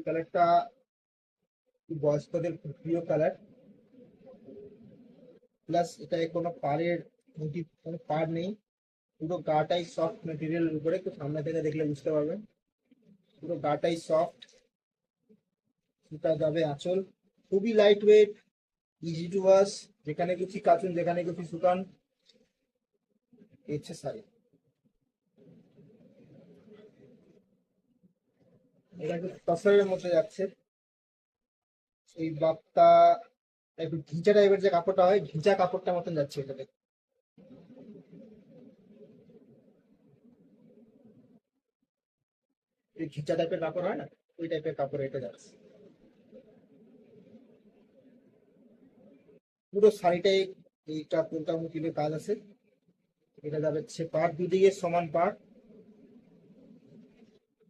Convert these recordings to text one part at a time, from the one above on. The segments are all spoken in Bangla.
কালারটা বয়স্কদের খুব প্রিয় কালার। প্লাস এটায় কোনো পাড়ের মোটিভ, কোনো পাড় নেই, পুরো গাটাই সফট মেটেরিয়ালের উপরে। একটু সামনে থেকে দেখলে বুঝতে পারবেন, পুরো গাটাই সফট। সুতা যাবে আঁচল, খুবই light weight, easy to wash, যেখানে কিছু কাচুন যেখানে কিছু শুকান। এই হচ্ছে শাড়ি। এটা একটু তসরের মধ্যে যাচ্ছে, এই বাপটা একটু ঘিচা টাইপের যে কাপড়টা হয়, ঘিচা কাপড়টা মতন যাচ্ছে এটাতে। এই ঘিচা টাইপের কাপড় হয় না, ওই টাইপের কাপড় এটা যাচ্ছে। পুরো শাড়িটাই এইটা কোনটা মুটিলে কাজ আছে। এটা যাবে হচ্ছে পাড়, দুদিকে সমান পাড়,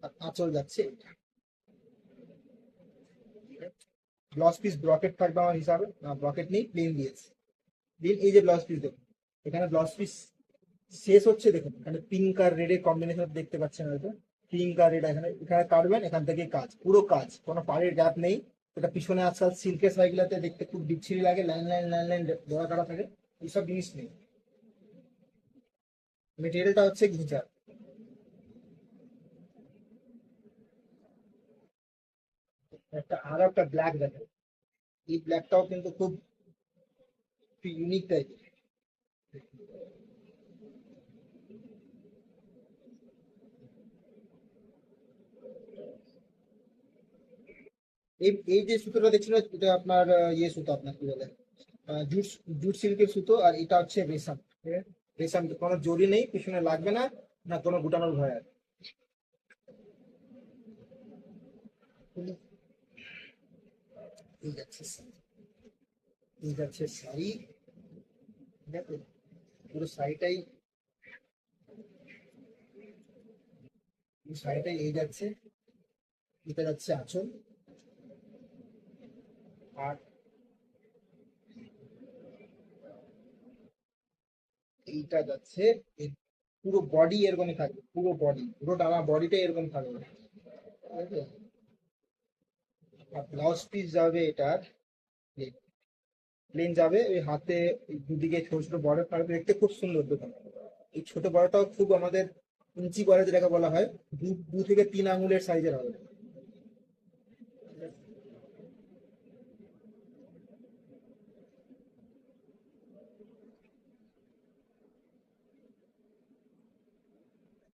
আর আঁচল যাচ্ছে এটা। ব্লাউজ পিস ব্রকেট থাকবে আমার হিসাবে, না ব্রকেট নেই, প্লেন দিয়েছে। দিন এই যে ব্লাউজ পিস দেখুন, এখানে ব্লাউজ পিস শেষ হচ্ছে দেখুন, এখানে পিঙ্ক আর রেডের কম্বিনেশন দেখতে পাচ্ছেন হয়তো। পিঙ্ক আর রেড, এখানে এখানে কাটবেন, এখান থেকে কাজ, পুরো কাজ, কোনো পাড়ের গ্যাপ নেই। এটা পিছনে আজকাল সিল্কের শাড়িগুলোতে দেখতে খুব বিচ্ছিরি লাগে, লাইন লাইন লাইন লাইন দড়া কাটা থাকে, এইসব জিনিস নেই। মেটেরিয়ালটা হচ্ছে ঘিচা। একটা আর একটা ব্ল্যাক দেখেন, এই ব্ল্যাকটাও কিন্তু খুব ইউনিক টাইপের। এই এই যে সুতোটা দেখছেন, এটা আপনার ইয়ে সুতো, আপনার কি বলে, জুট, জুট সিল্কের সুতো। আর এটা হচ্ছে রেশম, ঠিক আছে? রেশম, কোনো জড়ি নেই, পিছনে লাগবে না, না কোনো গুটানোর ভয় আছে। এই যাচ্ছে এই যাচ্ছে শাড়ি, ঠিক আছে? পুরো শাড়িটাই, এই শাড়িটাই এই যাচ্ছে। এটা যাচ্ছে আঁচল, আর এইটা যাচ্ছে পুরো বডি এরকমই থাকবে, পুরো বডি, পুরো টানা বডিটাই এরকম থাকবে, ঠিক আছে? আর ব্লাউজ পিস যাবে এটার প্লেন যাবে, ওই হাতে ওই দুদিকে ছোট ছোট বর্ডার থাকবে, দেখতে খুব সুন্দর দেখুন। এই ছোট বড়টাও খুব আমাদের ইঞ্চি বলে যেটাকে বলা হয়, দু দু থেকে তিন আঙুলের সাইজের হবে।